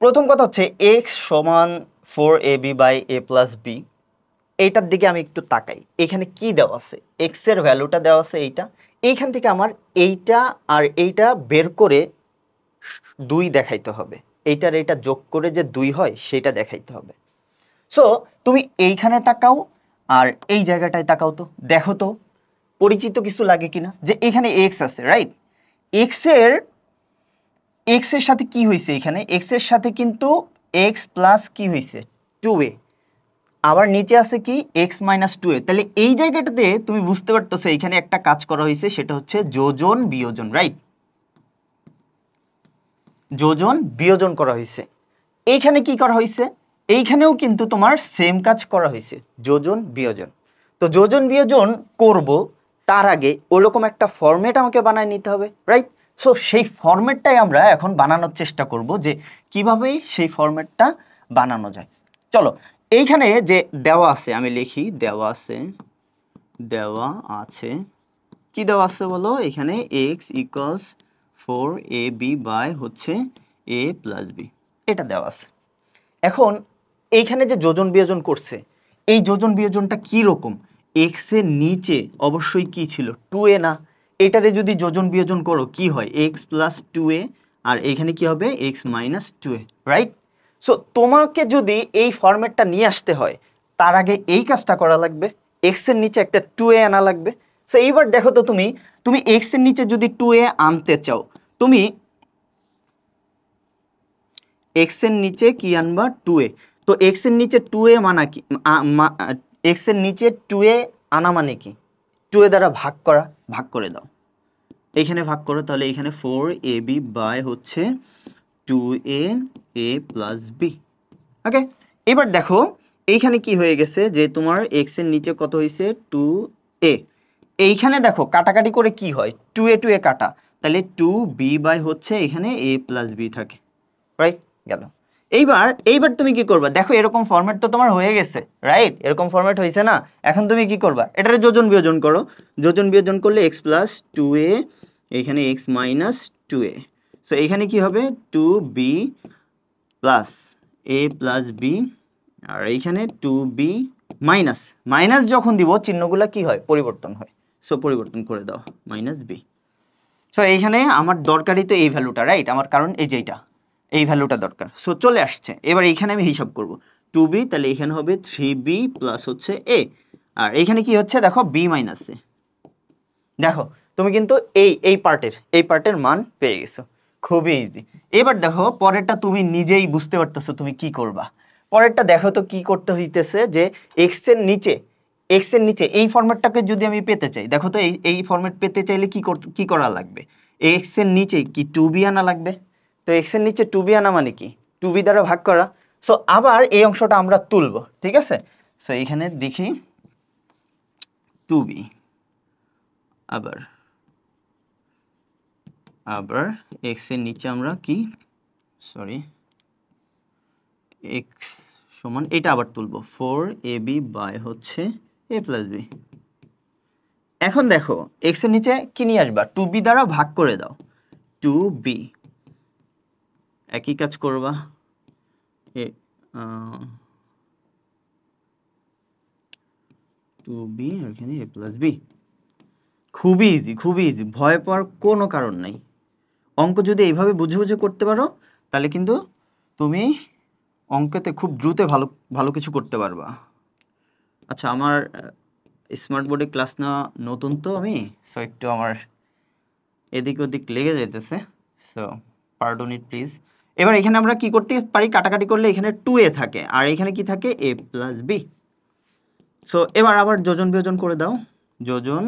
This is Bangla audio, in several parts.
প্রথম কথা হচ্ছে এক্স সমান 4ab by a plus B, এইটার দিকে আমি একটু তাকাই। এখানে কি দেওয়া আছে? এক্স এর ভ্যালুটা দেওয়া আছে এইটা। এইখান থেকে আমার এইটা আর এইটা বের করে 2 দেখাইতে হবে। এইটার এইটা যোগ করে যে 2 হয় সেটা দেখাইতে হবে। সো তুমি এইখানে তাকাও আর এই জায়গাটায় তাকাও, তো দেখো তো পরিচিত কিছু লাগে কিনা। যে এখানে এক্স আছে, রাইট? এক্স এর সাথে কি হয়েছে? এখানে এক্স এর সাথে কিন্তু এক্স প্লাস কি হয়েছে? 2a। আবার নিচে আছে কি? X minus 2a। তাহলে এই জায়গাটাতে তুমি বুঝতে পারতেছো এখানে একটা কাজ করা হয়েছে, সেটা হচ্ছে যোজন বিয়োজন, রাইট? যোজন বিয়োজন করা হয়েছে। এইখানে কি করা হয়েছে? এইখানেও কিন্তু তোমার সেম কাজ করা হয়েছে, যোজন বিয়োজন। তো যোজন বিয়োজন করব তার আগে ওরকম একটা ফরম্যাট আমাকে বানায় নিতে হবে, রাইট? সো সেই ফরম্যাটটাই আমরা এখন বানানোর চেষ্টা করব, যে কিভাবে সেই ফরম্যাটটা বানানো যায়। চলো, এইখানে যে দেওয়া আছে আমি লিখি, দেওয়া আছে কি দেওয়া আছে বলো? এখানে x ইকুয়ালস 4ab বাই হচ্ছে a প্লাস b, এটা দেওয়া আছে। এখন এইখানে যে যোজন বিয়োজন করছে, এই যোজন বিয়োজনটা কি রকম? x এর নিচে অবশ্যই কি ছিল? 2a না? এটারে যদি যোজন বিয়োজন করো কি হয়? x প্লাস 2a, আর এইখানে কি হবে? x minus 2a, right? So তোমাকে যদি এই ফরম্যাটটা নিয়ে আসতে হয়, তার আগে এই কাজটা করা লাগবে, x এর নিচে একটা 2a আনা লাগবে। সো এইবার দেখো তো, তুমি x এর নিচে যদি 2a আনতে চাও, তুমি x এর নিচে কি আনবা? 2a। তো x এর নিচে 2a মানা কি? x এর নিচে 2a আনা মানে কি? 2a দ্বারা ভাগ করা, ভাগ করে দাও। এইখানে ভাগ করো, তাহলে এখানে 4ab বাই হচ্ছে 2a a প্লাস b। ওকে, এবার দেখো এইখানে কি হয়ে গেছে, যে তোমার x এর নিচে কত হয়েছে? 2a। এইখানে দেখো কাটাকাটি করে কি হয়? 2a কাটা, তাহলে 2b বাই হচ্ছে এখানে a প্লাস b থাকে, রাইট? গেল। এইবার তুমি কি করবা? দেখো এরকম ফরম্যাট তো তোমার হয়ে গেছে, রাইট? এরকম ফরম্যাট হয়েছে না? এখন তুমি কি করবা? এটারে যোজন বিয়োজন করো। যোজন বিয়োজন করলে x প্লাস 2a, এখানে x মাইনাস 2a। সো এখানে কি হবে? 2b plus a plus b, আর এইখানে 2b মাইনাস, মাইনাস যখন দিব চিহ্নগুলো কি হয়? পরিবর্তন হয়। সো পরিবর্তন করে দাও, মাইনাস b। সো এইখানে আমার দরকারই তো এই ভ্যালুটা, রাইট? আমার কারণ এই যে এই ভ্যালুটা দরকার। সো চলে আসছে। এবার এইখানে আমি হিসাব করব 2b, তাহলে এখানে হবে 3b প্লাস হচ্ছে a, আর এইখানে কি হচ্ছে? দেখো b মাইনাস a। দেখো তুমি কিন্তু এই পার্টের মান পেয়ে গেছো, খুবই ইজি। এবার দেখো পরেরটা তুমি নিজেই বুঝতে পারতেছো তুমি কি করবা। পরেরটা দেখো তো কি করতে হইতেছে, যে x এর নিচে এই ফরম্যাটটাকে যদি আমি পেতে চাই, দেখো তো এই ফরম্যাট পেতে চাইলে কি করা লাগবে? x এর নিচে কি 2b আনা লাগবে। তো x এর নিচে 2b আনা মানে কি? 2b দ্বারা ভাগ করা। সো আবার এই অংশটা আমরা তুলবো, ঠিক আছে? সো এখানে দেখি 2b, আবার x এর নিচে আমরা কি, সরি, x সমান এটা আবার তুলবো 4ab বাই হচ্ছে a প্লাস b। এখন দেখো x এর নিচে কি নিয়ে আসবা? 2b দ্বারা ভাগ করে দাও, 2b। একই কাজ করবা, 2b আর এখানে a প্লাস b। খুবই ইজি, ভয় পাওয়ার কোনো কারণ নাই। অঙ্ক যদি এইভাবে বুঝে বুঝে করতে পারো, তাহলে কিন্তু তুমি অঙ্কেতে খুব দ্রুত ভালো কিছু করতে পারবা। আচ্ছা, আমার স্মার্ট বোর্ডে ক্লাস নেওয়া নতুন তো আমি, সো একটু আমার এদিক ওদিক লেগে যাইতেছে, সো পার্ডন ইট প্লিজ। এবার এখানে আমরা কি করতে পারি? কাটাকাটি করলে এখানে 2a থাকে, আর এখানে কি থাকে? a plus b। সো এবার আবার যোজন বিয়োজন করে দাও, যোজন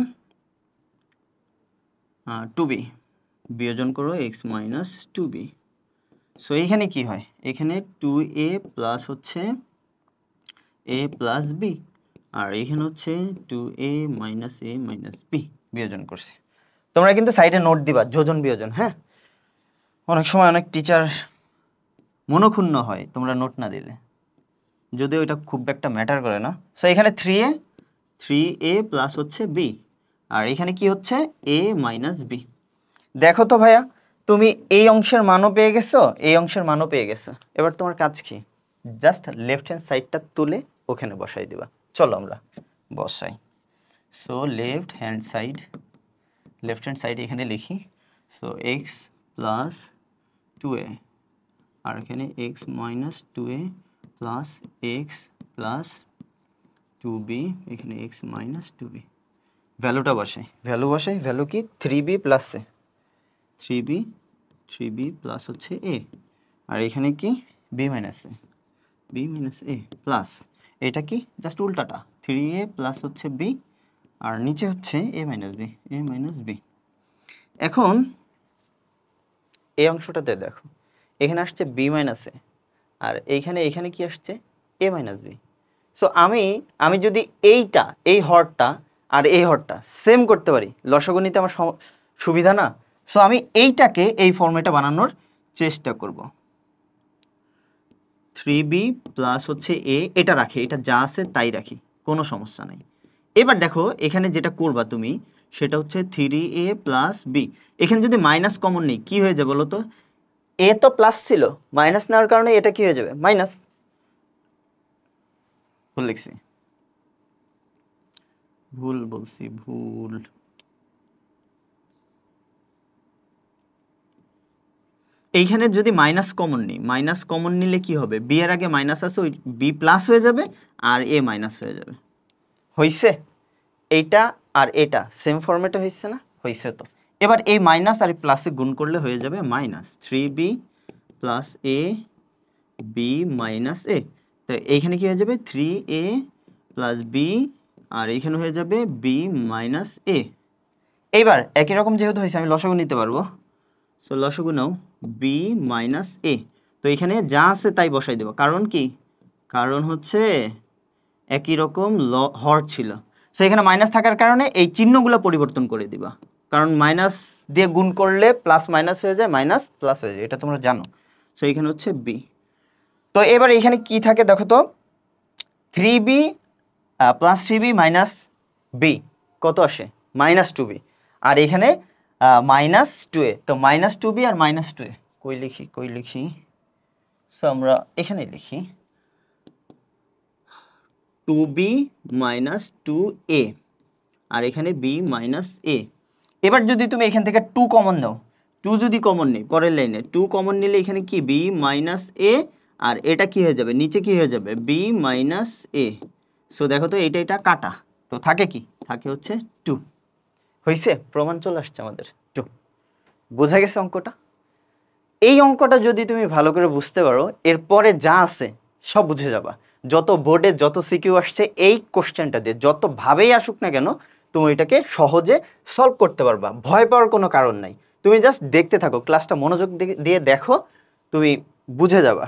2b বিয়োজন করো x মাইনাস 2b। সো এইখানে কি হয়? এখানে 2a প্লাস হচ্ছে a প্লাস b, আর এখানে হচ্ছে 2a minus a minus b বিয়োজন করছে। তোমরা কিন্তু সাইডে নোট দিবা যোজন বিয়োজন, হ্যাঁ? অনেক সময় অনেক টিচার মনক্ষুণ্ণ হয় তোমরা নোট না দিলে, যদিও এটা খুব একটা ম্যাটার করে না। সো এখানে 3a প্লাস হচ্ছে b, আর এখানে কি হচ্ছে? a minus b। দেখো তো ভাইয়া, তুমি এই অংশের মানও পেয়ে গেছো, এই অংশের মানও পেয়ে গেছো। এবার তোমার কাজ কি? জাস্ট লেফট হ্যান্ড সাইডটা তুলে ওখানে বসাই দিবা। চলো আমরা বসাই। সো লেফট হ্যান্ড সাইড এখানে লিখি। সো এক্স প্লাস 2a, আর এখানে x minus 2a plus x plus 2b, এখানে এক্স মাইনাস 2b। ভ্যালুটা বসাই, ভ্যালু কি 3b plus a, 3b plus হচ্ছে a, আর এখানে কি b মাইনাস a প্লাস এটা কি জাস্ট উল্টাটা 3a প্লাস হচ্ছে b, আর নিচে হচ্ছে a মাইনাস b। এখন এই অংশটাতে দেখো এখানে আসছে b মাইনাস a, আর এইখানে কি আসছে a মাইনাস b। সো আমি যদি এই হরটা আর এই হরটা সেম করতে পারি, লসাগু নিতে আমার সুবিধা না। সো আমি এইটাকে এই ফর্মেটে বানানোর চেষ্টা করব। 3b প্লাস হচ্ছে a, এটা রাখি, এটা যা আছে তাই রাখি, কোনো সমস্যা নাই। এবার দেখো এখানে যেটা করবা তুমি সেটা হচ্ছে 3a প্লাস b। এখানে যদি মাইনাস কমন নেই কি হয়ে যাবে বলো তো? a তো প্লাস ছিল, মাইনাস নেওয়ার কারণে এটা কি হয়ে যাবে মাইনাস। ভুল লিখছি, ভুল বলছি, ভুল। এইখানে যদি মাইনাস কমন নিই, মাইনাস কমন নিলে কি হবে? বি এর আগে মাইনাস আছে, ওই বি প্লাস হয়ে যাবে আর এ মাইনাস হয়ে যাবে। হইছে? এইটা আর এটা সেম ফরম্যাটে হইছে না? হইছে। তো এবার এই মাইনাস আর প্লাসে গুণ করলে হয়ে যাবে minus 3b plus A B minus এ। তো এইখানে কি হয়ে যাবে 3a প্লাস বি, আর এইখানে হয়ে যাবে বি মাইনাস এ। এইবার একই রকম যেহেতু হয়েছে আমি লসাগু নিতে পারবো। সো লসাগু নাও বি মাইনাস এ। তো এখানে যা আছে তাই বসাই দেবো, কারণ কি? কারণ হচ্ছে একই রকম হর ছিল। সো এখানে মাইনাস থাকার কারণে এই চিহ্নগুলো পরিবর্তন করে দিবা, কারণ মাইনাস দিয়ে গুণ করলে প্লাস মাইনাস হয়ে যায়, মাইনাস প্লাস হয়ে যায়, এটা তোমরা জানো। সো এখানে হচ্ছে বি। তো এবার এখানে কি থাকে দেখো তো, 3b plus 3b minus B কত আসে? মাইনাস 2b, আর এখানে মাইনাস 2a। তো মাইনাস 2b আর মাইনাস 2a কই লিখি? সো আমরা এখানে লিখি 2b মাইনাস 2a, আর এখানে b মাইনাস a। এবার যদি তুমি এখান থেকে 2 কমন নাও, 2 যদি কমন নেই পরের লাইনে 2 কমন নিলে এখানে কি b মাইনাস a, আর এটা কি হয়ে যাবে নিচে কি হয়ে যাবে b মাইনাস a। সো দেখো তো এটা কাটা, তো থাকে কি? থাকে হচ্ছে 2। হইছে? প্রমাণ চলে আসছে আমাদের 2। বোঝা গেছে অঙ্কটা? এই অঙ্কটা যদি তুমি ভালো করে বুঝতে পারো, এরপরে যা আছে সব বুঝে যাবা। যত বোর্ডে যত সিকিউ আসছে এই কোশ্চেনটা দিয়ে যতভাবেই আসুক না কেন, তুমি এটাকে সহজে সলভ করতে পারবা। ভয় পাওয়ার কোনো কারণ নাই। তুমি জাস্ট দেখতে থাকো, ক্লাসটা মনোযোগ দিয়ে দেখো, তুমি বুঝে যাবা।